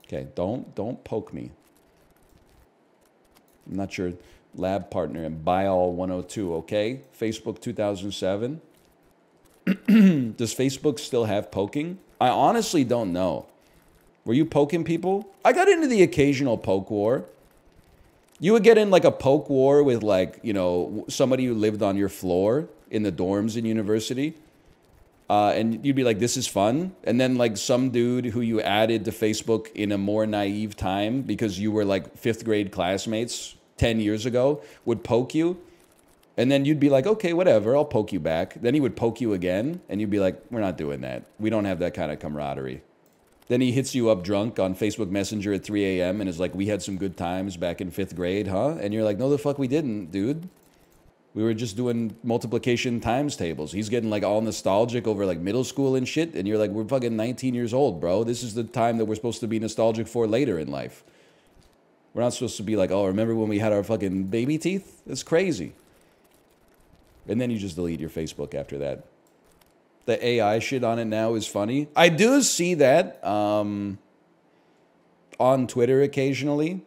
Okay, don't poke me. I'm not your lab partner in Biol 102, okay? Facebook 2007. Does Facebook still have poking? I honestly don't know. Were you poking people? I got into the occasional poke war. You would get in like a poke war with like, you know, somebody who lived on your floor in the dorms in university. And you'd be like, this is fun. And then like some dude who you added to Facebook in a more naive time because you were like 5th grade classmates 10 years ago would poke you. And then you'd be like, okay, whatever, I'll poke you back. Then he would poke you again. And you'd be like, we're not doing that. We don't have that kind of camaraderie. Then he hits you up drunk on Facebook Messenger at 3 a.m. and is like, we had some good times back in 5th grade, huh? And you're like, no, the fuck we didn't, dude. We were just doing multiplication times tables. He's getting like all nostalgic over like middle school and shit. And you're like, we're fucking 19 years old, bro. This is the time that we're supposed to be nostalgic for later in life. We're not supposed to be like, oh, remember when we had our fucking baby teeth? That's crazy. And then you just delete your Facebook after that. The AI shit on it now is funny. I do see that on Twitter occasionally,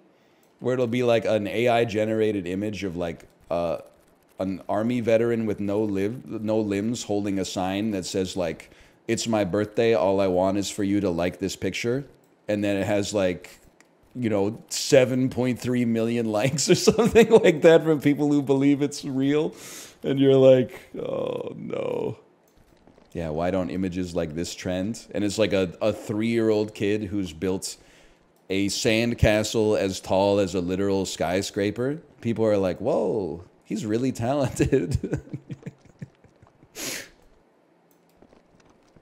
where it'll be like an AI-generated image of like an army veteran with no limbs holding a sign that says like, it's my birthday, all I want is for you to like this picture. And then it has like, you know, 7.3 million likes or something like that from people who believe it's real. And you're like, oh no. Yeah, why don't images like this trend? And it's like a 3-year-old kid who's built a sandcastle as tall as a literal skyscraper. People are like, whoa, he's really talented.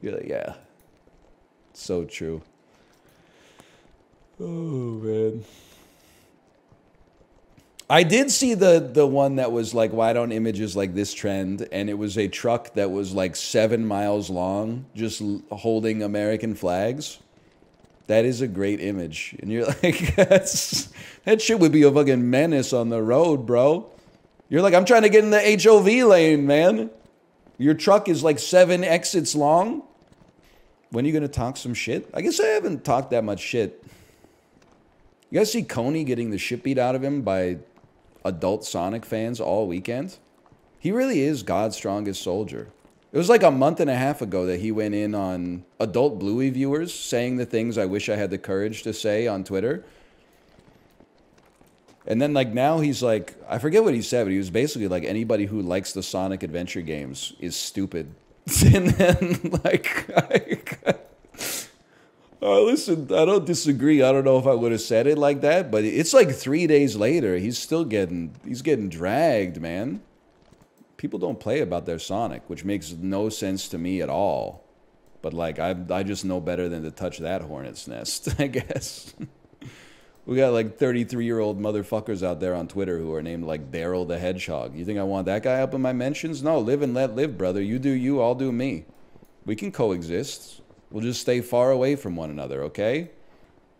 You're like, yeah. So true. Oh, man. I did see the one that was like, why don't images like this trend? And it was a truck that was like 7 miles long, just holding American flags. That is a great image. And you're like, that shit would be a fucking menace on the road, bro. You're like, I'm trying to get in the HOV lane, man. Your truck is like 7 exits long. When are you going to talk some shit? I guess I haven't talked that much shit. You guys see CONEY getting the shit beat out of him by adult Sonic fans all weekend? He really is God's strongest soldier. It was like a month and a half ago that he went in on adult Bluey viewers saying the things I wish I had the courage to say on Twitter. And then like now he's like, I forget what he said, but he was basically like, anybody who likes the Sonic adventure games is stupid. And then like, listen, I don't disagree. I don't know if I would have said it like that, but it's like 3 days later. He's still getting dragged, man. People don't play about their Sonic, which makes no sense to me at all. But like, I just know better than to touch that hornet's nest, I guess. We got like 33-year-old motherfuckers out there on Twitter who are named like Daryl the Hedgehog. You think I want that guy up in my mentions? No, live and let live, brother. You do you, I'll do me. We can coexist. We'll just stay far away from one another, okay?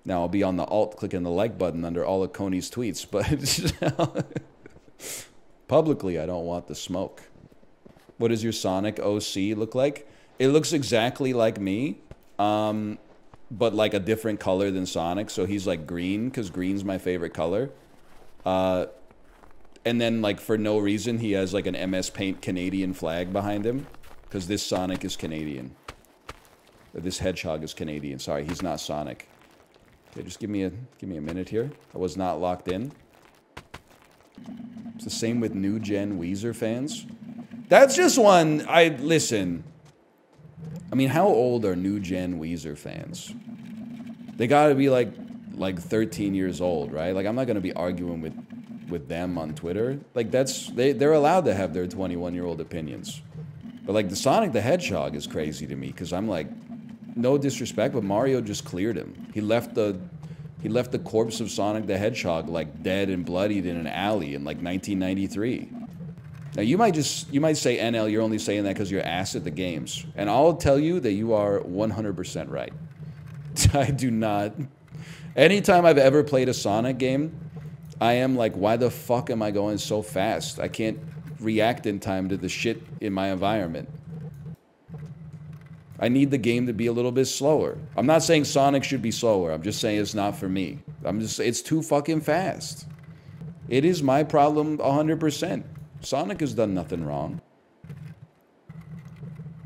Now, I'll be on the alt clicking the like button under all of CONEY's tweets, but publicly, I don't want the smoke. What does your Sonic OC look like? It looks exactly like me, but like a different color than Sonic. So he's like green, because green's my favorite color. And then like for no reason, he has like an MS Paint Canadian flag behind him, because this Sonic is Canadian. This hedgehog is Canadian. Sorry, he's not Sonic. Okay, just give me a minute here. I was not locked in. It's the same with new gen Weezer fans. That's just one. Listen. I mean, how old are new gen Weezer fans? They gotta be like 13 years old, right? Like, I'm not gonna be arguing with them on Twitter. Like, they're allowed to have their 21-year-old opinions. But like the Sonic the Hedgehog is crazy to me, because I'm like, no disrespect, but Mario just cleared him. He left the corpse of Sonic the Hedgehog like dead and bloodied in an alley in like 1993. Now you might say, NL, you're only saying that because you're ass at the games, and I'll tell you that you are 100% right. I do not. Anytime I've ever played a Sonic game, I am like, why the fuck am I going so fast? I can't react in time to the shit in my environment. I need the game to be a little bit slower. I'm not saying Sonic should be slower. I'm just saying it's not for me. It's too fucking fast. It is my problem 100%. Sonic has done nothing wrong.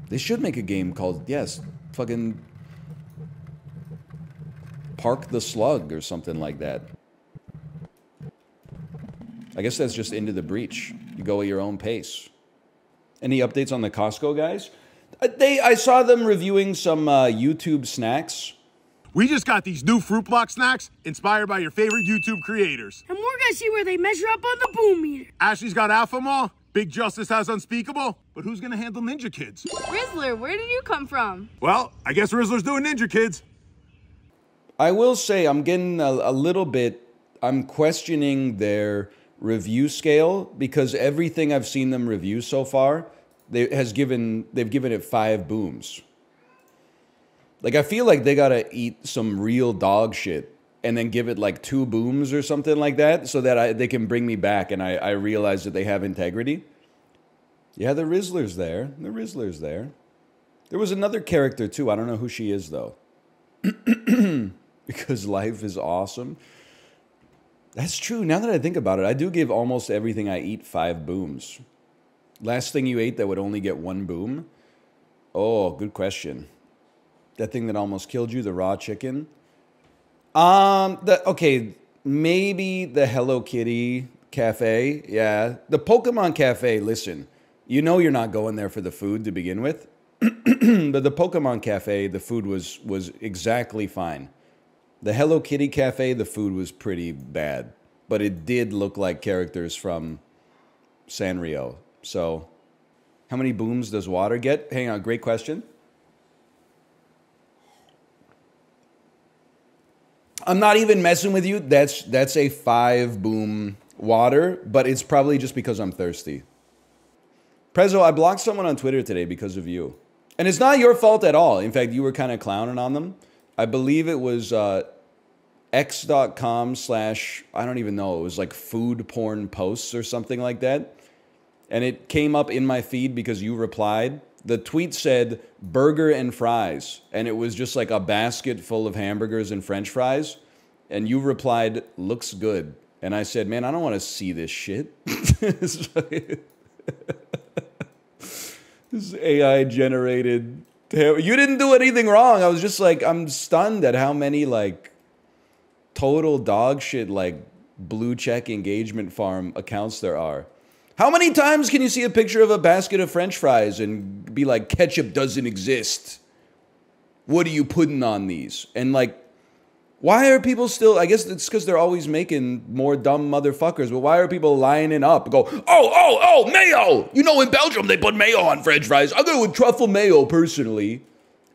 They should make a game called, yes, fucking Park the Slug or something like that. I guess that's just Into the Breach. You go at your own pace. Any updates on the Costco guys? I saw them reviewing some YouTube snacks. We just got these new fruit block snacks inspired by your favorite YouTube creators. And we're gonna see where they measure up on the boom meter. Ashley's got Alpha Mall, Big Justice has Unspeakable, but who's gonna handle Ninja Kids? Rizzler, where did you come from? Well, I guess Rizzler's doing Ninja Kids. I will say I'm getting a little bit, I'm questioning their review scale because everything I've seen them review so far, they've given it 5 booms. Like, I feel like they gotta eat some real dog shit and then give it like 2 booms or something like that so that they can bring me back and I realize that they have integrity. Yeah, the Rizzler's there. The Rizzler's there. There was another character too. I don't know who she is though. Because life is awesome. That's true. Now that I think about it, I do give almost everything I eat 5 booms. Last thing you ate that would only get 1 boom? Oh, good question. That thing that almost killed you, the raw chicken? Okay, maybe the Hello Kitty Cafe. Yeah. The Pokemon Cafe, listen. You know you're not going there for the food to begin with. But the Pokemon Cafe, the food was exactly fine. The Hello Kitty Cafe, the food was pretty bad. But it did look like characters from Sanrio. So, how many booms does water get? Hang on, great question. I'm not even messing with you. That's a 5 boom water, but it's probably just because I'm thirsty. Prezzo, I blocked someone on Twitter today because of you. And it's not your fault at all. In fact, you were kind of clowning on them. I believe it was x.com/ I don't even know. It was like food porn posts or something like that. And it came up in my feed because you replied. The tweet said burger and fries. And it was just like a basket full of hamburgers and French fries. And you replied, looks good. And I said, man, I don't want to see this shit. This AI generated. You didn't do anything wrong. I was just like, I'm stunned at how many like total dog shit like blue check engagement farm accounts there are. How many times can you see a picture of a basket of French fries and be like, ketchup doesn't exist? What are you putting on these? And like, why are people still, I guess it's because they're always making more dumb motherfuckers, but why are people lining up and go, oh, mayo! You know in Belgium they put mayo on French fries. I'll go with truffle mayo personally.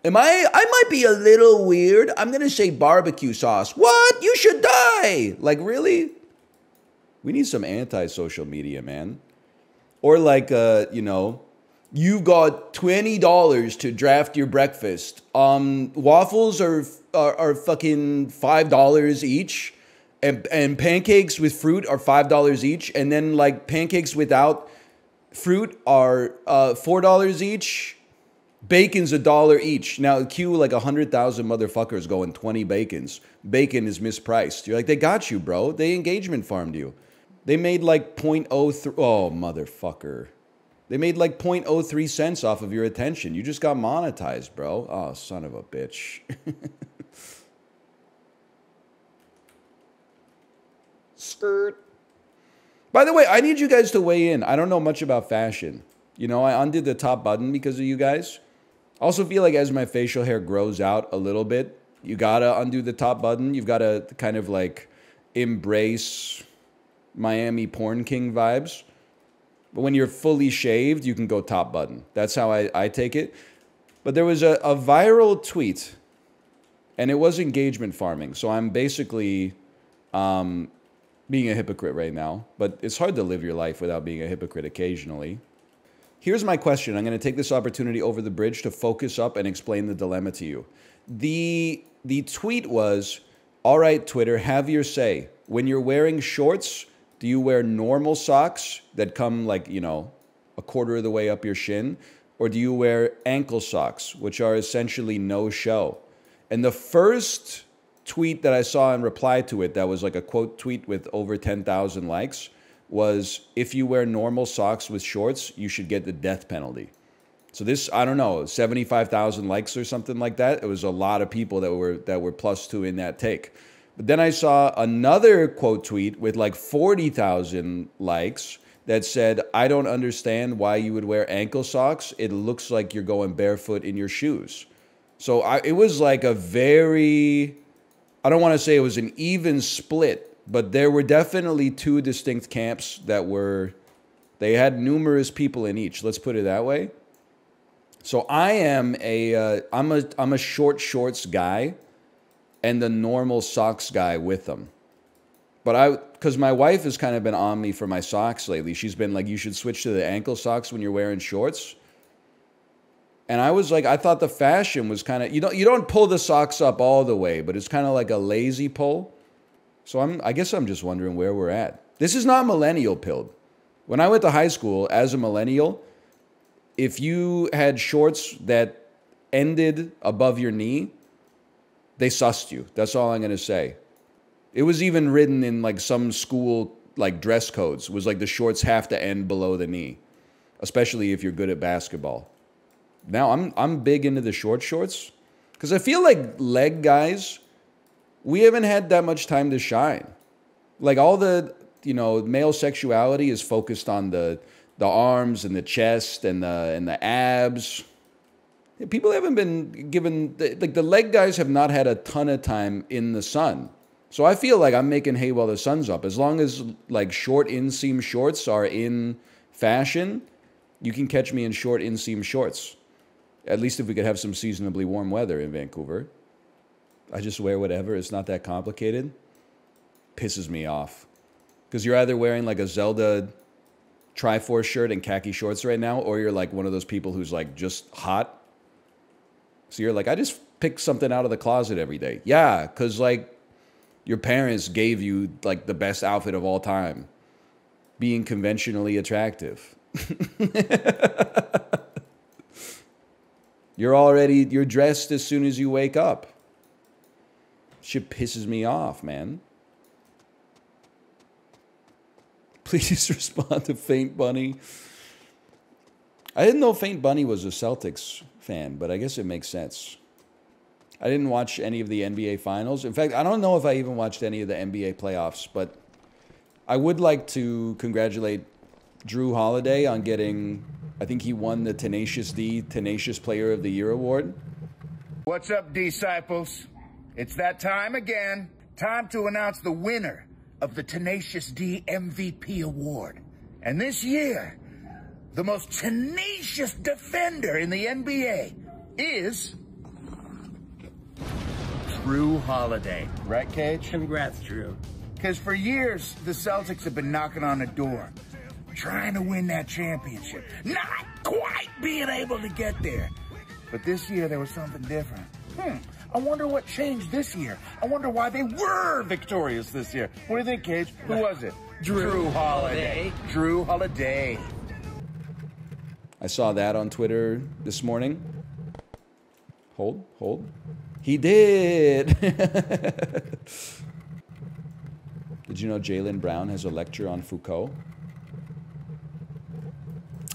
I might be a little weird. I'm going to say barbecue sauce. What? You should die. Like, really? We need some anti-social media, man. Or like, you know, you got $20 to draft your breakfast. Waffles are fucking $5 each. And pancakes with fruit are $5 each. And then like pancakes without fruit are $4 each. Bacon's $1 each. Now queue like 100,000 motherfuckers going 20 bacons. Bacon is mispriced. You're like, they got you, bro. They engagement farmed you. They made like 0.03. Oh, motherfucker. They made like 0.03 cents off of your attention. You just got monetized, bro. Oh, son of a bitch. Skirt. By the way, I need you guys to weigh in. I don't know much about fashion. You know, I undid the top button because of you guys. I also feel like as my facial hair grows out a little bit, you gotta undo the top button. You've gotta kind of like embrace Miami Porn King vibes. But when you're fully shaved, you can go top button. That's how I take it. But there was a viral tweet, and it was engagement farming. So I'm basically being a hypocrite right now. But it's hard to live your life without being a hypocrite occasionally. Here's my question. I'm going to take this opportunity over the bridge to focus up and explain the dilemma to you. The tweet was, all right, Twitter, have your say. When you're wearing shorts, do you wear normal socks that come like, you know, a quarter of the way up your shin? or do you wear ankle socks, which are essentially no show? And the first tweet that I saw in reply to it, that was like a quote tweet with over 10,000 likes, was, if you wear normal socks with shorts, you should get the death penalty. So this, I don't know, 75,000 likes or something like that. It was a lot of people that were +2 in that take. But then I saw another quote tweet with like 40,000 likes that said, I don't understand why you would wear ankle socks. It looks like you're going barefoot in your shoes. So it was like a very, I don't want to say it was an even split, but there were definitely two distinct camps that were, they had numerous people in each. Let's put it that way. So I am I'm a short shorts guy and the normal socks guy with them. But because my wife has kind of been on me for my socks lately. She's been like, you should switch to the ankle socks when you're wearing shorts. And I was like, I thought the fashion was kind of, you don't pull the socks up all the way, but it's kind of like a lazy pull. So I guess I'm just wondering where we're at. This is not millennial pilled. When I went to high school as a millennial, if you had shorts that ended above your knee, they sussed you. That's all I'm going to say. It was even written in like some school like dress codes. It was like the shorts have to end below the knee, especially if you're good at basketball. Now I'm big into the short shorts because I feel like leg guys, we haven't had that much time to shine. Like all the, male sexuality is focused on the arms and the chest and the abs. People haven't been given, like the leg guys have not had a ton of time in the sun. So I feel like I'm making hay while the sun's up. As long as like short inseam shorts are in fashion, you can catch me in short inseam shorts. At least if we could have some seasonably warm weather in Vancouver. I just wear whatever. It's not that complicated. Pisses me off. Because you're either wearing like a Zelda Triforce shirt and khaki shorts right now, or you're like one of those people who's like just hot. So you're like, I just pick something out of the closet every day. Yeah, because like your parents gave you like the best outfit of all time. Being conventionally attractive. You're dressed as soon as you wake up. Shit pisses me off, man. Please respond to Faint Bunny. I didn't know Faint Bunny was a Celtics fan, but I guess it makes sense. I didn't watch any of the NBA finals. In fact, I don't know if I even watched any of the NBA playoffs, but I would like to congratulate Drew Holiday on getting, I think he won the Tenacious D Tenacious Player of the Year award. What's up, disciples? It's that time again. Time to announce the winner of the Tenacious D MVP Award. And this year, the most tenacious defender in the NBA is Drew Holiday. Right, Cage? Congrats, Drew. Because for years, the Celtics have been knocking on the door, trying to win that championship. Not quite being able to get there. But this year, there was something different. I wonder what changed this year. I wonder why they were victorious this year. What do you think, Cage? Who was it? Drew Holiday. Drew Holiday. I saw that on Twitter this morning. Hold. He did. Did you know Jaylen Brown has a lecture on Foucault?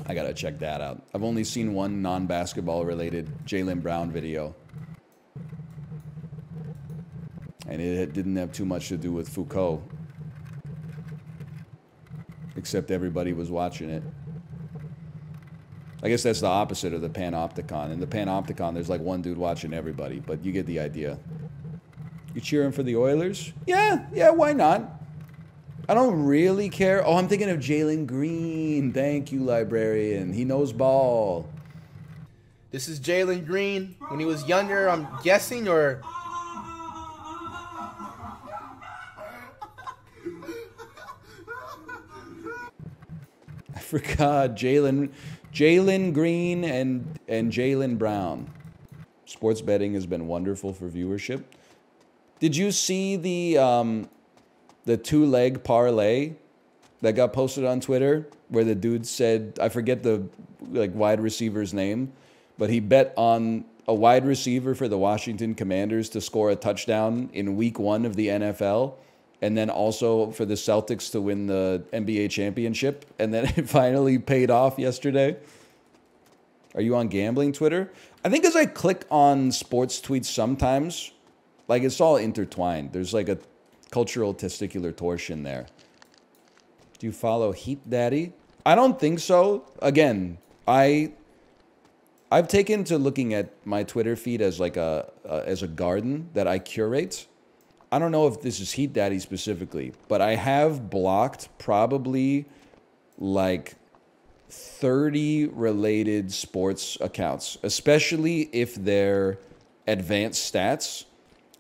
I gotta check that out. I've only seen one non-basketball related Jaylen Brown video. And it didn't have too much to do with Foucault. Except everybody was watching it. I guess that's the opposite of the Panopticon. In the Panopticon, there's like one dude watching everybody, but you get the idea. You cheering for the Oilers? Yeah, why not? I don't really care. Oh, I'm thinking of Jalen Green. Thank you, librarian. He knows ball. This is Jalen Green. When he was younger, I'm guessing, or... I forgot. Jalen Green and Jaylen Brown. Sports betting has been wonderful for viewership. Did you see the two-leg parlay that got posted on Twitter where the dude said, I forget like wide receiver's name, but he bet on a wide receiver for the Washington Commanders to score a touchdown in week 1 of the NFL, and then also for the Celtics to win the NBA championship, and then it finally paid off yesterday. Are you on gambling Twitter? I think as I click on sports tweets sometimes, like it's all intertwined. There's like a cultural testicular torsion there. Do you follow Heat Daddy? I don't think so. Again, I've taken to looking at my Twitter feed as like as a garden that I curate. I don't know if this is Heat Daddy specifically, but I have blocked probably like 30 related sports accounts, especially if they're advanced stats.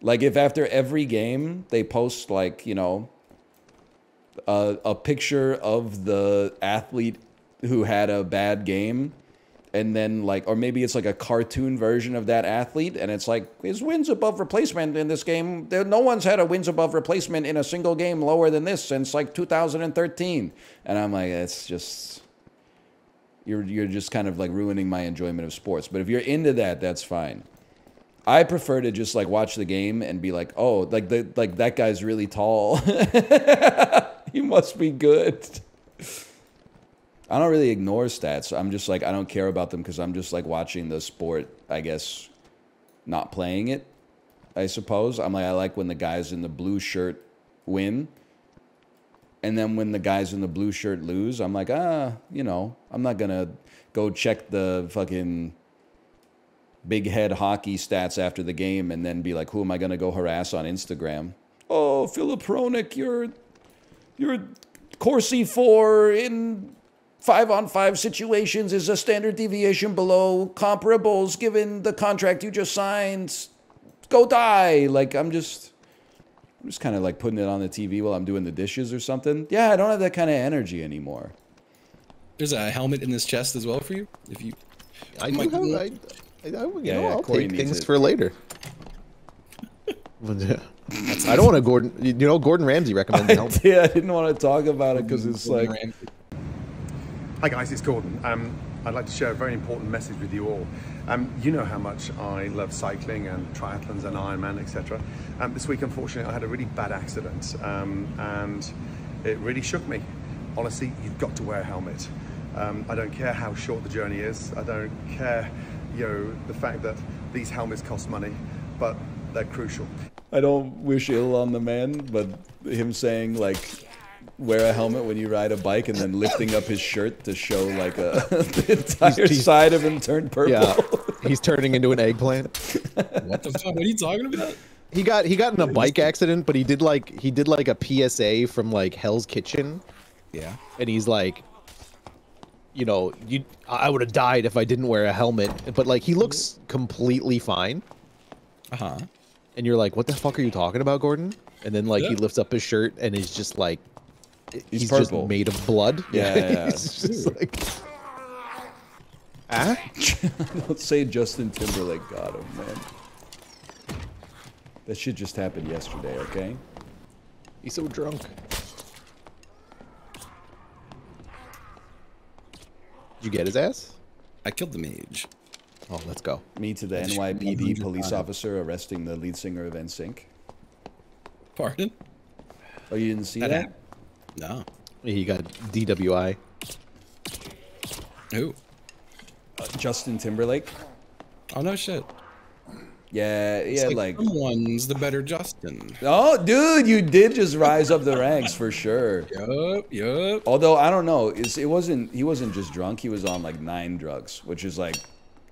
Like if after every game they post like, you know, a picture of the athlete who had a bad game, and then like, or maybe it's like a cartoon version of that athlete, and it's like his wins above replacement in this game. No one's had a wins above replacement in a single game lower than this since like 2013. And I'm like, it's just, you're just kind of like ruining my enjoyment of sports. But if you're into that, that's fine. I prefer to just like watch the game and be like, oh, like that guy's really tall. He must be good. I don't really ignore stats. I'm just like, I don't care about them because I'm just like watching the sport, I guess, not playing it, I suppose. I'm like, I like when the guys in the blue shirt win. And then when the guys in the blue shirt lose, I'm like, you know, I'm not going to go check the fucking big head hockey stats after the game and then be like, who am I going to go harass on Instagram? Oh, Philip Hronik, you're Corsi 4 in 5-on-5 situations is a standard deviation below comparables given the contract you just signed. Go die. Like, I'm just kind of like putting it on the TV while I'm doing the dishes or something. Yeah, I don't have that kind of energy anymore. There's a helmet in this chest as well for you. If you, I'll take things for later. I don't want to Gordon. You know, Gordon Ramsay recommended the helmet. Yeah, I didn't want to talk about it because it's like. Hi guys, it's Gordon. I'd like to share a very important message with you all. You know how much I love cycling and triathlons and Ironman, etc. This week, unfortunately, I had a really bad accident, and it really shook me. Honestly, you've got to wear a helmet. I don't care how short the journey is. I don't care, you know, the fact that these helmets cost money, but they're crucial. I don't wish ill on the man, but him saying like, wear a helmet when you ride a bike and then lifting up his shirt to show like the entire side of him turned purple. Yeah, he's turning into an eggplant. What the fuck? What are you talking about? He got in a bike accident, but he did like a PSA from like Hell's Kitchen. Yeah. And he's like, you know, I would have died if I didn't wear a helmet. But like he looks completely fine. Uh-huh. And you're like, what the fuck are you talking about, Gordon? And then like he lifts up his shirt and he's just like, he's just made of blood. Yeah. He's just like, Don't say Justin Timberlake got him, man. That shit just happened yesterday, okay? He's so drunk. Did you get his ass? I killed the mage. Oh, let's go. Me to the NYPD police officer arresting the lead singer of NSYNC. Pardon? Oh, you didn't see that? No. He got DWI. Who? Justin Timberlake. Oh, no shit. Yeah, yeah, like someone's the better Justin. Oh, dude, you did just rise up the ranks for sure. Yup. Although I don't know, he wasn't just drunk. He was on like 9 drugs, which is like,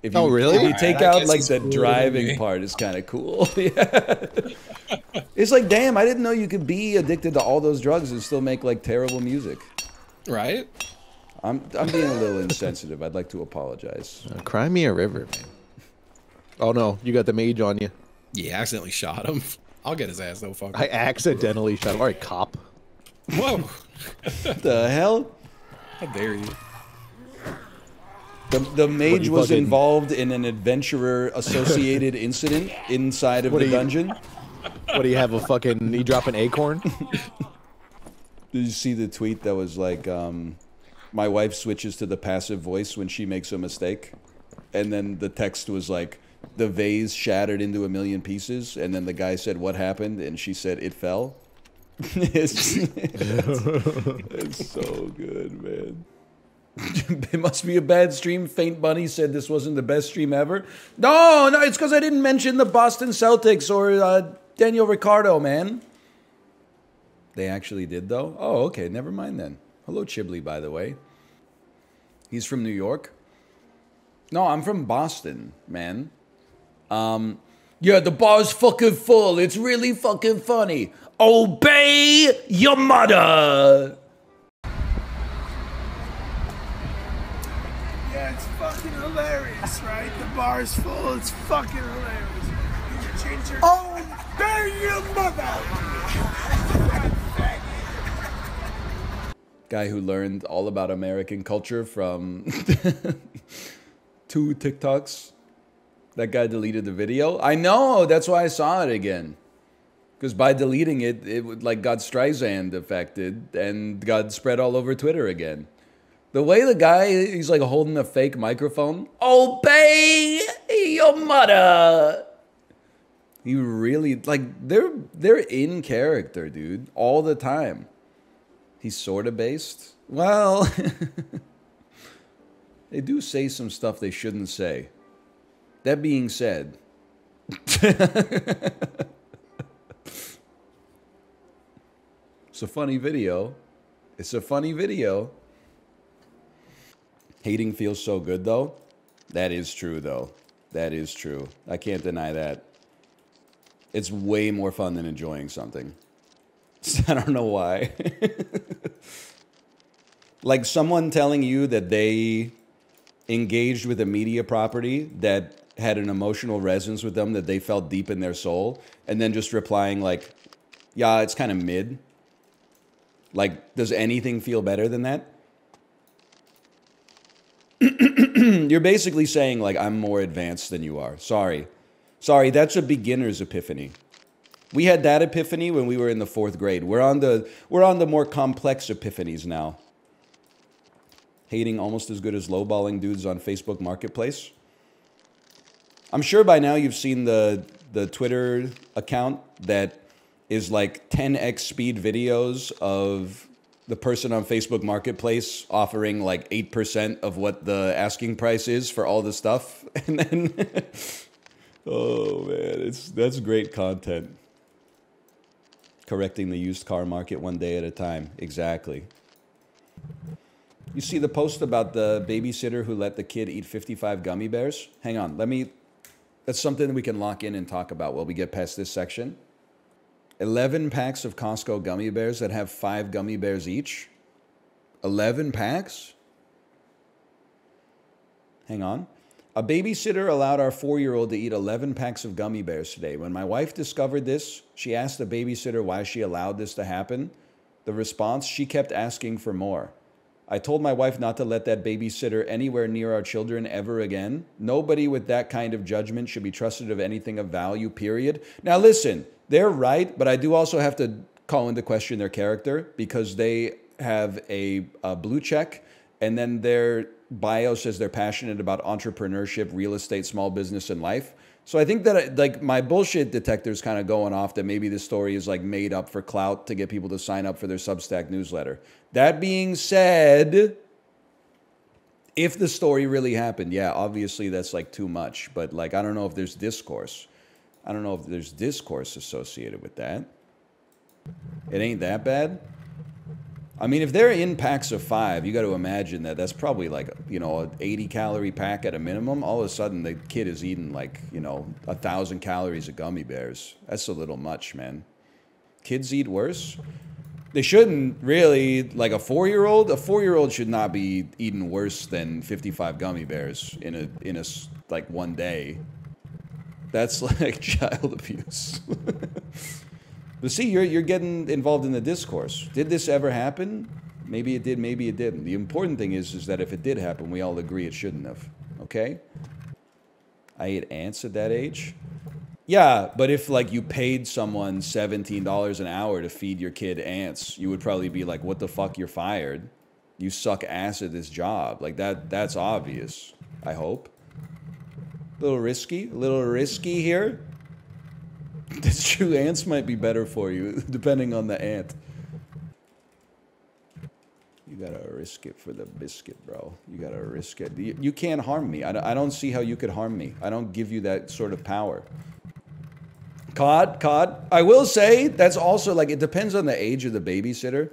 if you, really? If you take out like the driving part, is kind of cool. Yeah. It's like, damn, I didn't know you could be addicted to all those drugs and still make like terrible music. Right? I'm being a little insensitive. I'd like to apologize. Cry me a river, man. Oh no, you got the mage on you. Yeah, I accidentally shot him. I'll get his ass though, fuck. I accidentally shot him. All right, cop. Whoa. What the hell? How dare you? The mage was involved in an adventurer associated incident inside of the dungeon. What do you have, a fucking, you drop an acorn? Did you see the tweet that was like, my wife switches to the passive voice when she makes a mistake. And then the text was like, the vase shattered into a million pieces. And then the guy said, what happened? And she said, it fell. It's so good, man. It must be a bad stream. Faint Bunny said this wasn't the best stream ever. No, it's because I didn't mention the Boston Celtics or Daniel Ricciardo, man. They actually did, though? Oh, okay, never mind then. Hello, Chibley, by the way. He's from New York? No, I'm from Boston, man. Yeah, the bar's fucking full. It's really fucking funny. Obey your mother! Yeah, it's fucking hilarious, right? The bar's full. It's fucking hilarious. You should change your... Obey your mother! Guy who learned all about American culture from 2 TikToks. That guy deleted the video. I know, that's why I saw it again. Because by deleting it, it would like got Streisand affected and got spread all over Twitter again. The way the guy, he's like holding a fake microphone. Obey your mother. He really, like, they're in character, dude, all the time. He's sort of based. Well, they do say some stuff they shouldn't say. That being said, it's a funny video. It's a funny video. Hating feels so good, though. That is true, though. That is true. I can't deny that. It's way more fun than enjoying something. I don't know why. Like someone telling you that they engaged with a media property that had an emotional resonance with them that they felt deep in their soul, and then just replying like, yeah, it's kind of mid. Like, does anything feel better than that? You're basically saying, like, I'm more advanced than you are. Sorry. Sorry, that's a beginner's epiphany. We had that epiphany when we were in the 4th grade. We're on the more complex epiphanies now. Hating almost as good as lowballing dudes on Facebook Marketplace. I'm sure by now you've seen the Twitter account that is like 10x speed videos of the person on Facebook Marketplace offering like 8% of what the asking price is for all the stuff. And then, oh man, that's great content. Correcting the used car market one day at a time. Exactly. You see the post about the babysitter who let the kid eat 55 gummy bears? Hang on, that's something that we can lock in and talk about while we get past this section. 11 packs of Costco gummy bears that have 5 gummy bears each. 11 packs? Hang on. A babysitter allowed our 4-year-old to eat 11 packs of gummy bears today. When my wife discovered this, she asked the babysitter why she allowed this to happen. The response, she kept asking for more. I told my wife not to let that babysitter anywhere near our children ever again. Nobody with that kind of judgment should be trusted of anything of value, period. Now listen, they're right, but I do also have to call into question their character because they have a blue check and then their bio says they're passionate about entrepreneurship, real estate, small business, and life. So I think that like my bullshit detector's kind of going off that maybe this story is like made up for clout to get people to sign up for their Substack newsletter. That being said, if the story really happened, yeah, obviously that's like too much. But like, I don't know if there's discourse. I don't know if there's discourse associated with that. It ain't that bad. I mean, if they're in packs of 5, you got to imagine that that's probably like, you know, an 80-calorie pack at a minimum. All of a sudden, the kid is eating like, you know, 1,000 calories of gummy bears. That's a little much, man. Kids eat worse. They shouldn't really, like a 4-year-old. A 4-year-old should not be eating worse than 55 gummy bears in a like one day. That's like child abuse. But see, you're getting involved in the discourse. Did this ever happen? Maybe it did, maybe it didn't. The important thing is that if it did happen, we all agree it shouldn't have. Okay? I ate ants at that age. Yeah, but if like you paid someone $17 an hour to feed your kid ants, you would probably be like, what the fuck, you're fired. you suck ass at this job. Like that's obvious, I hope. A little risky here. That's true, ants might be better for you, depending on the ant. You gotta risk it for the biscuit, bro. You gotta risk it. You can't harm me. I don't see how you could harm me. I don't give you that sort of power. Cod. I will say, that's also, like, it depends on the age of the babysitter.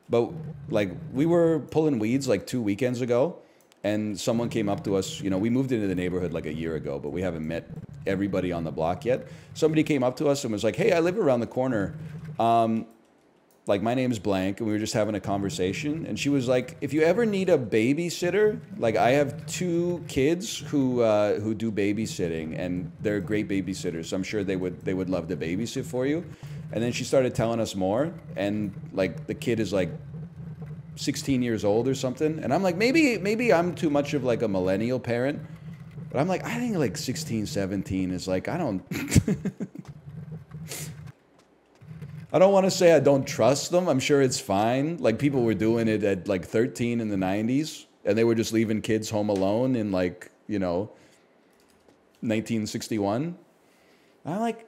But, like, we were pulling weeds, like, 2 weekends ago. And someone came up to us, you know, we moved into the neighborhood like a year ago, but we haven't met everybody on the block yet. Somebody came up to us and was like, hey, I live around the corner. Like, my name's blank, and we were just having a conversation. And she was like, if you ever need a babysitter, like, I have 2 kids who do babysitting, and they're great babysitters. So I'm sure they would love to babysit for you. And then she started telling us more, and, like, the kid is, like, 16 years old or something. And I'm like, maybe I'm too much of like a millennial parent. But I'm like, I think like 16, 17 is like, I don't want to say I don't trust them. I'm sure it's fine. Like, people were doing it at like 13 in the 90s, and they were just leaving kids home alone in, like, you know, 1961. I'm like,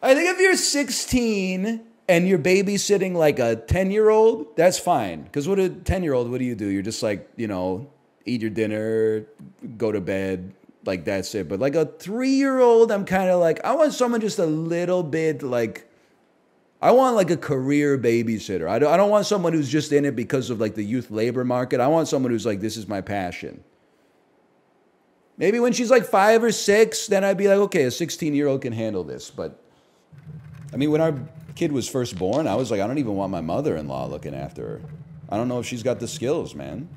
I think if you're 16 and you're babysitting like a 10-year-old, that's fine. Because what a 10-year-old, what do? You're just like, you know, eat your dinner, go to bed, like, that's it. But like a 3-year-old, I'm kind of like, I want someone just a little bit like, I want like a career babysitter. I don't want someone who's just in it because of like the youth labor market. I want someone who's like, this is my passion. Maybe when she's like 5 or 6, then I'd be like, okay, a 16-year-old can handle this. But I mean, when our kid was first born, I was like, I don't even want my mother-in-law looking after her. I don't know if she's got the skills, man.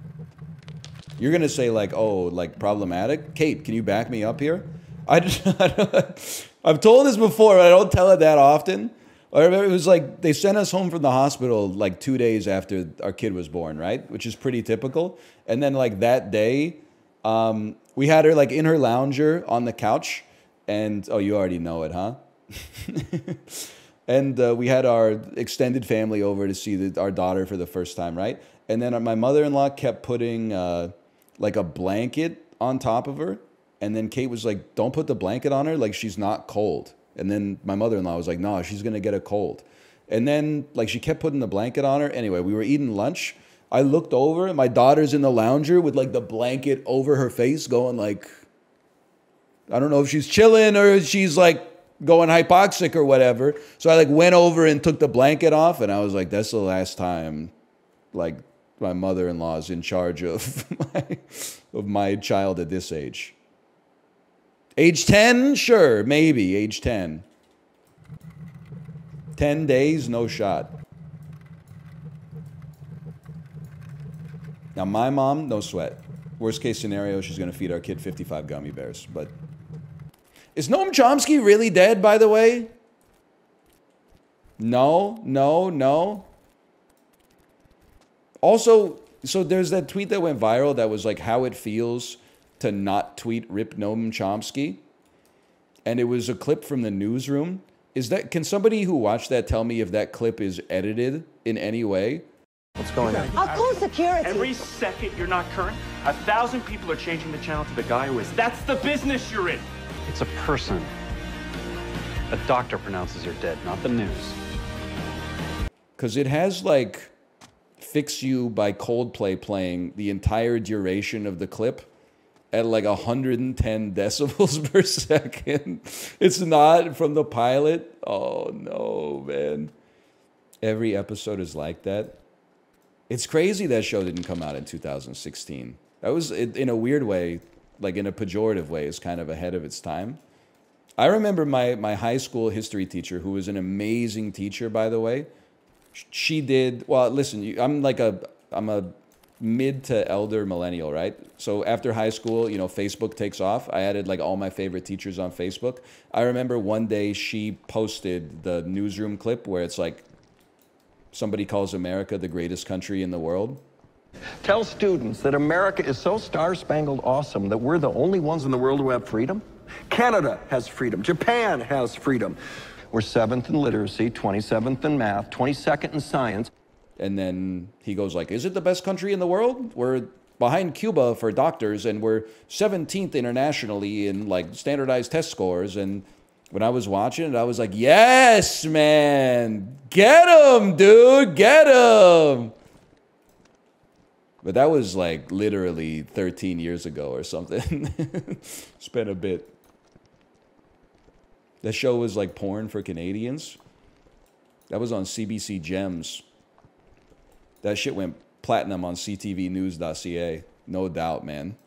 You're gonna say like, oh, like problematic? Kate, can you back me up here? I've told this before, but I don't tell it that often. I remember it was like, they sent us home from the hospital like 2 days after our kid was born, right? Which is pretty typical. And then like that day, we had her like in her lounger on the couch. And, oh, you already know it, huh? And we had our extended family over to see our daughter for the first time, right? And then my mother-in-law kept putting like a blanket on top of her. And then Kate was like, don't put the blanket on her, like she's not cold. And then my mother-in-law was like, no, she's going to get a cold. And then like she kept putting the blanket on her. Anyway, we were eating lunch. I looked over and my daughter's in the lounger with like the blanket over her face going like, I don't know if she's chilling or she's like going hypoxic or whatever. So I like went over and took the blanket off, and I was like, that's the last time like my mother-in-law is in charge of my child at this age. Age 10? Sure, maybe age 10. 10 days, no shot. Now my mom, no sweat. Worst case scenario, she's going to feed our kid 55 gummy bears, but is Noam Chomsky really dead, by the way? No. Also, so there's that tweet that went viral that was like how it feels to not tweet Rip Noam Chomsky. And it was a clip from the Newsroom. Can somebody who watched that tell me if that clip is edited in any way? What's going on? I'll call security. Every second you're not current, 1,000 people are changing the channel to the guy who is. That's the business you're in. It's a person. A doctor pronounces you're dead, not the news. Because it has, like, Fix You by Coldplay playing the entire duration of the clip at, like, 110 decibels per second. It's not from the pilot. Oh, no, man. Every episode is like that. It's crazy that show didn't come out in 2016. That was, in a weird way, like in a pejorative way, is kind of ahead of its time. I remember my high school history teacher, who was an amazing teacher, by the way. She did, well, listen, I'm a mid to elder millennial, right? So after high school, you know, Facebook takes off. I added like all my favorite teachers on Facebook. I remember one day she posted the Newsroom clip where it's like, somebody calls America the greatest country in the world. Tell students that America is so star-spangled awesome that we're the only ones in the world who have freedom. Canada has freedom. Japan has freedom. We're 7th in literacy, 27th in math, 22nd in science. And then he goes like, is it the best country in the world? We're behind Cuba for doctors, and we're 17th internationally in like standardized test scores. And when I was watching it, I was like, yes, man, get him, dude, get him. But that was like literally 13 years ago or something. It's been a bit. That show was like porn for Canadians. That was on CBC Gems. That shit went platinum on CTVnews.ca. No doubt, man.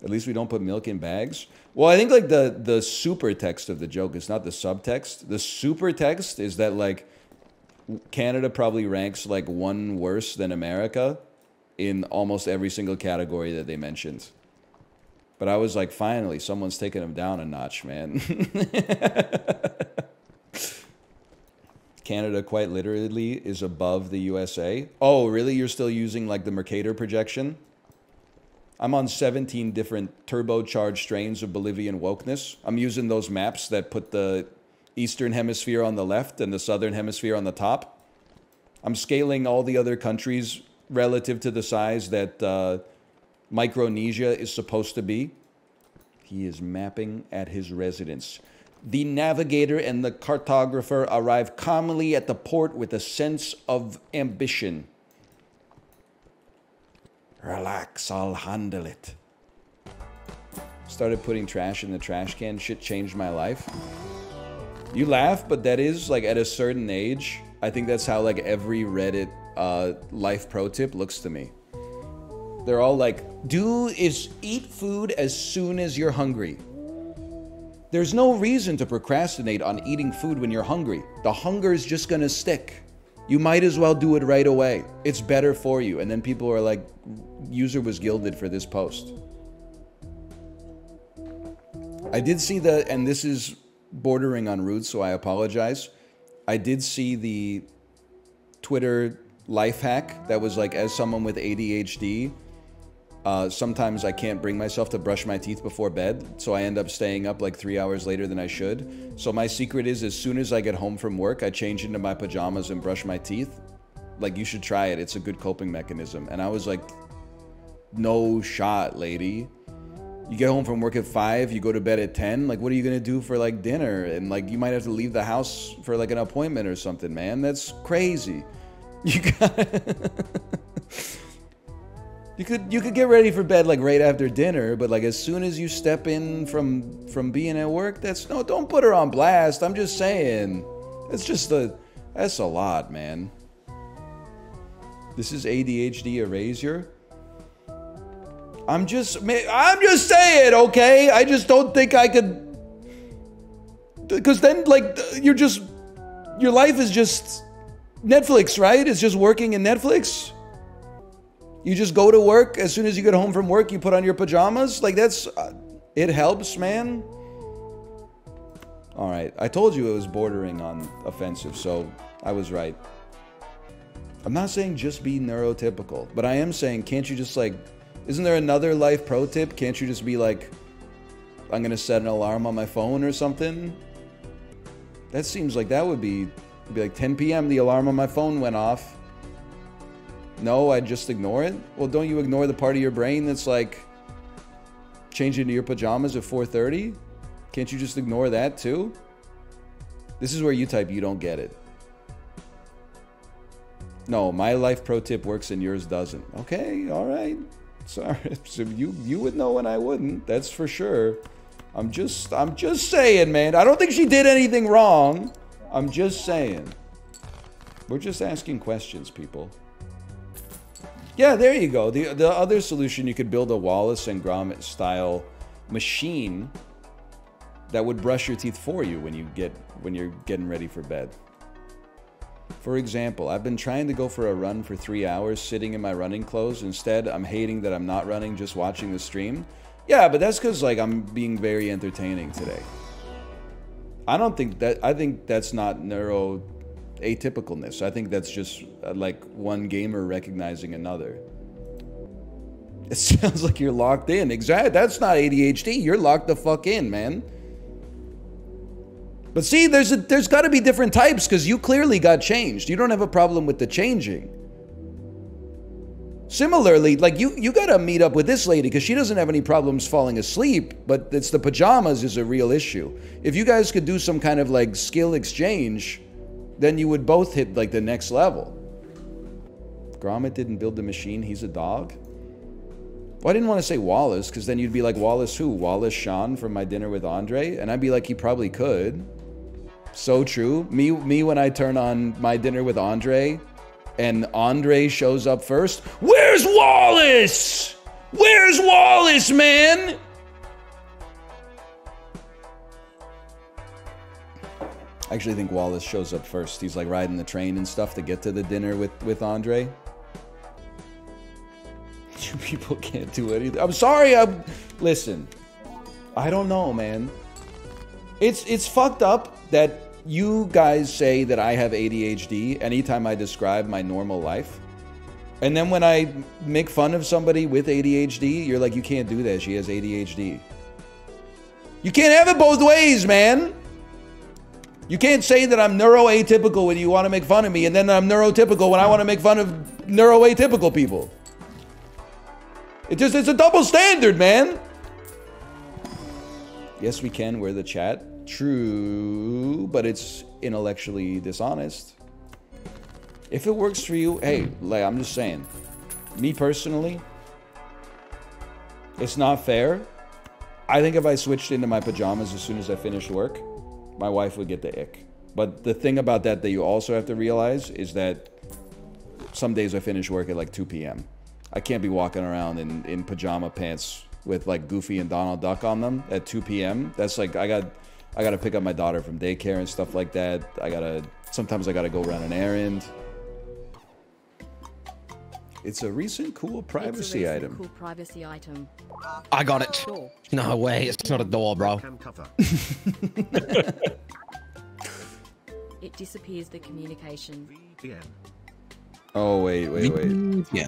At least we don't put milk in bags. Well, I think like the super text of the joke is not the subtext. The super text is that like Canada probably ranks like one worse than America in almost every single category that they mentioned. But I was like, finally, someone's taking them down a notch, man. Canada quite literally is above the USA. Oh, really? You're still using like the Mercator projection? I'm on 17 different turbocharged strains of Bolivian wokeness. I'm using those maps that put the Eastern Hemisphere on the left and the Southern Hemisphere on the top. I'm scaling all the other countries relative to the size that Micronesia is supposed to be. He is mapping at his residence. The navigator and the cartographer arrive calmly at the port with a sense of ambition. Relax, I'll handle it. Started putting trash in the trash can. Shit changed my life. You laugh, but that is, like, at a certain age, I think that's how, like, every Reddit life pro tip looks to me. They're all like, eat food as soon as you're hungry. There's no reason to procrastinate on eating food when you're hungry. The hunger is just gonna stick. You might as well do it right away. It's better for you. And then people are like, user was gilded for this post. I did see and this is bordering on rude, so I apologize. I did see the Twitter life hack that was like, as someone with ADHD, sometimes I can't bring myself to brush my teeth before bed, so I end up staying up like 3 hours later than I should. So my secret is, as soon as I get home from work, I change into my pajamas and brush my teeth. Like, you should try it. It's a good coping mechanism. And I was like, no shot, lady. You get home from work at 5, you go to bed at 10. Like, what are you gonna do for like dinner? And like, you might have to leave the house for like an appointment or something, man. That's crazy. You got You could get ready for bed like right after dinner, but like as soon as you step in from being at work, don't put her on blast. I'm just saying. That's a lot, man. This is ADHD erasure. I'm just saying, okay? I just don't think I could, because then like your life is just Netflix, right? It's just working in Netflix. You just go to work. As soon as you get home from work, you put on your pajamas. Like, that's... it helps, man. All right. I told you it was bordering on offensive, so I was right. I'm not saying just be neurotypical, but I am saying, can't you just, like... Isn't there another life pro tip? Can't you just be like, I'm going to set an alarm on my phone or something? That seems like that would be like 10 p.m. the alarm on my phone went off. No, I just ignore it? Well, don't you ignore the part of your brain that's like changing into your pajamas at 4:30? Can't you just ignore that too? This is where you type, you don't get it. No, my life pro tip works and yours doesn't. Okay, all right. Sorry. So you would know and I wouldn't. That's for sure. I'm just saying, man. I don't think she did anything wrong. I'm just saying. We're just asking questions, people. Yeah, there you go. The other solution, you could build a Wallace and Gromit style machine that would brush your teeth for you when you're getting ready for bed. For example, I've been trying to go for a run for 3 hours sitting in my running clothes. Instead, I'm hating that I'm not running, just watching the stream. Yeah, but that's because like I'm being very entertaining today. I think that's not atypicalness. I think that's just like one gamer recognizing another. It sounds like you're locked in. Exactly. That's not ADHD. You're locked the fuck in, man. But see, there's got to be different types because you clearly got changed. You don't have a problem with the changing. Similarly, like you gotta meet up with this lady because she doesn't have any problems falling asleep, but it's the pajamas is a real issue. If you guys could do some kind of like skill exchange, then you would both hit like the next level. Gromit didn't build the machine, he's a dog? Well, I didn't want to say Wallace, because then you'd be like, Wallace who? Wallace Shawn from My Dinner with Andre? And I'd be like, he probably could. So true. Me when I turn on My Dinner with Andre, and Andre shows up first. Where's Wallace? Where's Wallace, man? I actually think Wallace shows up first. He's like riding the train and stuff to get to the dinner with Andre. You people can't do anything. I'm sorry. Listen. I don't know, man. It's fucked up that you guys say that I have ADHD anytime I describe my normal life. And then when I make fun of somebody with ADHD, you're like, you can't do that. She has ADHD. You can't have it both ways, man. You can't say that I'm neuroatypical when you want to make fun of me, and then I'm neurotypical when I want to make fun of neuroatypical people. It's a double standard, man. Yes, we can. We're the chat. True, but it's intellectually dishonest. If it works for you, hey, like I'm just saying. Me personally, it's not fair. I think if I switched into my pajamas as soon as I finished work, my wife would get the ick. But the thing about that you also have to realize is that some days I finish work at like 2 p.m. I can't be walking around in pajama pants with like Goofy and Donald Duck on them at 2 p.m. That's like, I gotta pick up my daughter from daycare and stuff like that. Sometimes I gotta go run an errand. It's a recent cool privacy item. Cool privacy item. I got it. Sure. No way, it's not a door, bro. It disappears the communication. Oh, wait. Yeah.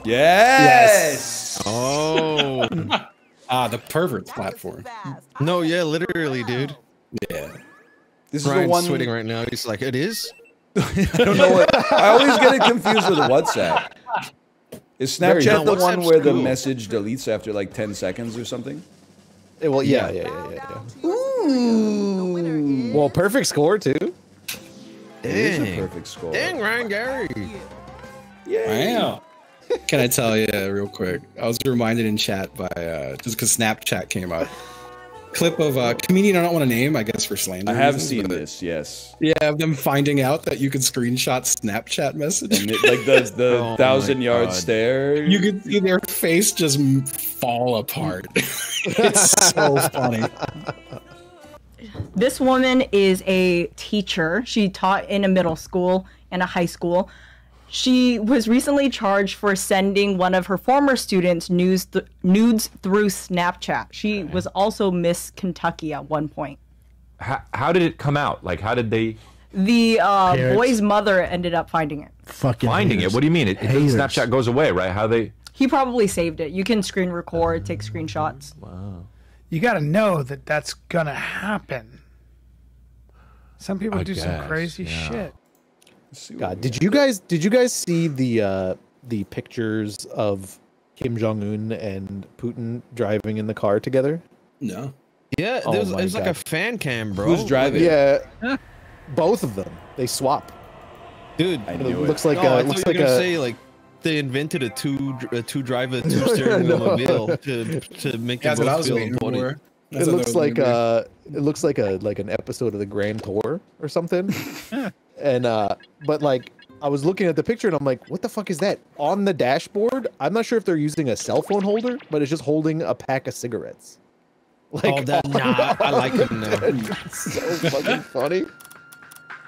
Yes! Oh. The pervert platform. No, yeah, literally, dude. Yeah. This Ryan's is the one sweating right now. He's like, it is? I don't know what. I always get it confused with WhatsApp. Is Snapchat the one where the message deletes after like 10 seconds or something? Well, yeah. Ooh. Well, perfect score, too. It is a perfect score. Dang, Ryan Gary. Yeah. Wow. Can I tell you real quick? I was reminded in chat by, just because Snapchat came out. Clip of a comedian I don't want to name, I guess for slander. I have seen this, yes. Yeah, of them finding out that you could screenshot Snapchat messages. And like the 1,000-yard stare. You could see their face just fall apart. It's so funny. This woman is a teacher. She taught in a middle school and a high school. She was recently charged for sending one of her former students nudes through Snapchat. She was also Miss Kentucky at one point. How did it come out? Like, how did they... The boy's mother ended up finding it. Fucking finding it? What do you mean? Snapchat goes away, right? How they... He probably saved it. You can screen record, take screenshots. Wow. You got to know that that's going to happen. Some people do some crazy shit. God, did you guys see the pictures of Kim Jong Un and Putin driving in the car together? No. Yeah, it was like a fan cam, bro. Who's driving? Yeah, both of them. They swap. Dude, I knew looks it. like No, a looks like a. Say like they invented a two driver, two steering automobile to make them both feel important. It looks like an episode of the Grand Tour or something. And but like I was looking at the picture and I'm like, what the fuck is that on the dashboard? I'm not sure if they're using a cell phone holder, but it's just holding a pack of cigarettes. Like, I like him now. It's so fucking funny.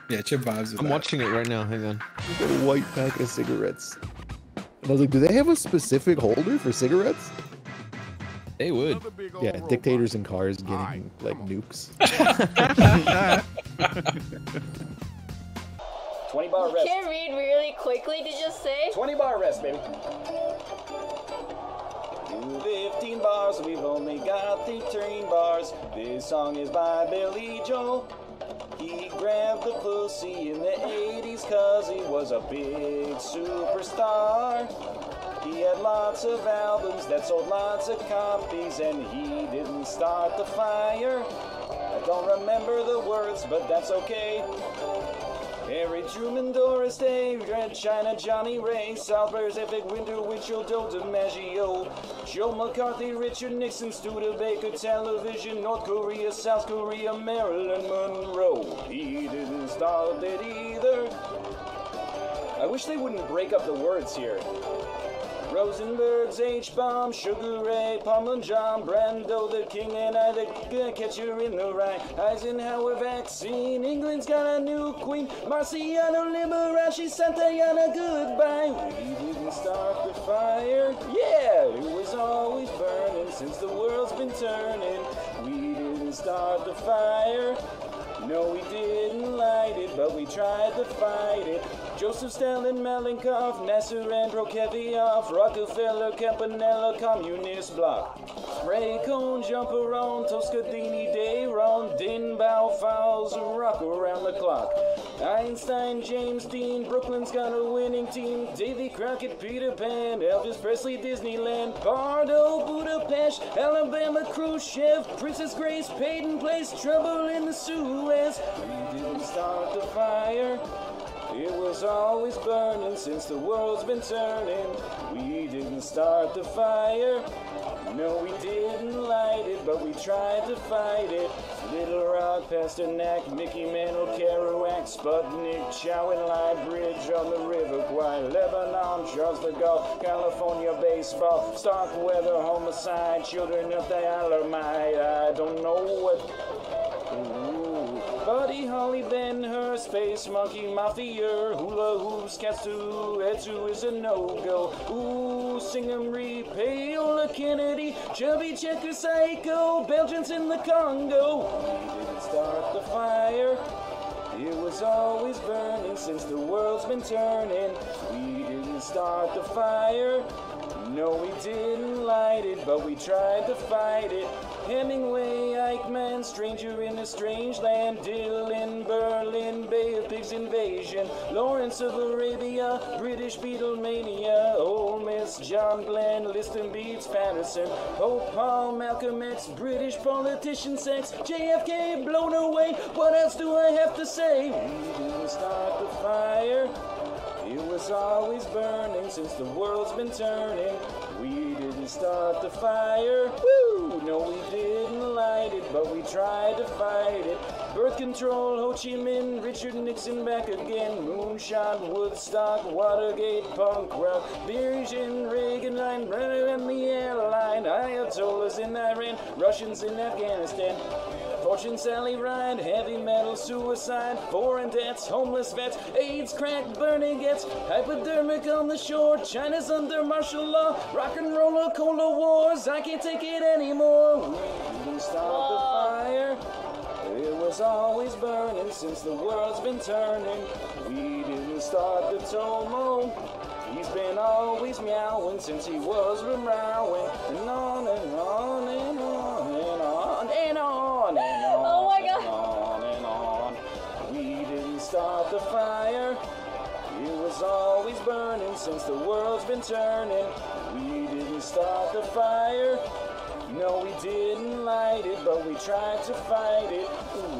Yeah, chip vibes. I'm watching it right now. Hang on. A white pack of cigarettes. And I was like, do they have a specific holder for cigarettes? They would. Yeah, dictators in cars getting like nukes. 20-bar rest. Can read really quickly, did you just say? 20-bar rest, baby. 15 bars, we've only got 13 bars. This song is by Billy Joel. He grabbed the pussy in the 80s cause he was a big superstar. He had lots of albums that sold lots of copies, and he didn't start the fire. I don't remember the words, but that's okay. Harry Truman, Doris Day, Red China, Johnny Ray, South Pacific, Winter, Winchell, DiMaggio, Joe McCarthy, Richard Nixon, Studebaker, Television, North Korea, South Korea, Marilyn Monroe. He didn't start it either. I wish they wouldn't break up the words here. Rosenberg's H-Bomb, Sugar Ray, Palmer John, Brando the King, and I the catcher in the rye. Eisenhower vaccine, England's got a new queen. Marciano Liberace, Santayana, goodbye. We didn't start the fire. Yeah, it was always burning since the world's been turning. We didn't start the fire. No, we didn't light it, but we tried to fight it. Joseph Stalin, Malenkov, Nasser and Prokofiev, Rockefeller, Campanella, Communist Bloc. Ray Cohn, Jumperon, Toscadini, Dayron, Dinbao, Fowles, rock around the clock. Einstein, James Dean, Brooklyn's got a winning team. Davy Crockett, Peter Pan, Elvis Presley, Disneyland, Bardo, Budapest, Alabama, Khrushchev, Princess Grace, Peyton Place, Trouble in the Suez. We didn't start the fire. It was always burning since the world's been turning. We didn't start the fire. No, we didn't light it, but we tried to fight it. Little Rock, Pasternak, Mickey Mantle, Kerouac, Sputnik, Chow and Lie Bridge on the River Kwai, Lebanon, Charles de Gaulle, California baseball, Starkweather, homicide, children of the Alamite. I don't know what. Buddy Holly, Ben Hur, Space Monkey, Mafia, Hula Hoops, Katsu, Etsu is a no-go. Ooh, Singamri, Paola Kennedy, Chubby Checker Psycho, Belgians in the Congo. We didn't start the fire. It was always burning since the world's been turning. We didn't start the fire. No, we didn't light it, but we tried to fight it. Hemingway, Eichmann, Stranger in a Strange Land, Dylan, Berlin, Bay of Pigs invasion, Lawrence of Arabia, British Beatlemania, Ole Miss, John Glenn, Liston Beats, Patterson, Pope Paul, Malcolm X, British politician sex, JFK, blown away. What else do I have to say? We didn't start the fire. It was always burning since the world's been turning. We didn't start the fire. Woo! No, we didn't light it, but we tried to fight it. Birth control, Ho Chi Minh, Richard Nixon back again. Moonshot, Woodstock, Watergate, punk rock, Virgin, Reagan line, and the airline. Ayatollahs in Iran, Russians in Afghanistan. Fortune, Sally Ride, heavy metal, suicide, foreign debts, homeless vets, AIDS, crack, burning gets, hypodermic on the shore, China's under martial law, rock and roller, Cold Wars, I can't take it anymore. We didn't start the fire. It was always burning since the world's been turning. We didn't start the Tomo. He's been always meowing since he was meowing, and on and on and on and on and on and on. Oh my God. On and on. We didn't start the fire. It was always burning since the world's been turning. We didn't start the fire. No, we didn't light it, but we tried to fight it.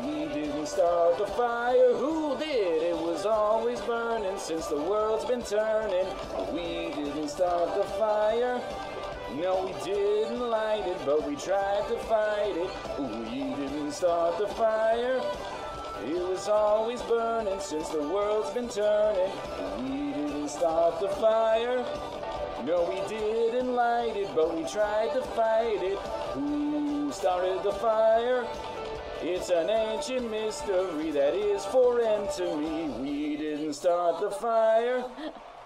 We didn't start the fire. Who did? It was always burning since the world's been turning. We didn't start the fire. No, we didn't light it, but we tried to fight it. We didn't start the fire. It was always burning since the world's been turning. We didn't start the fire. No, we didn't light it, but we tried to fight it. Who started the fire? It's an ancient mystery that is foreign to me. We didn't start the fire.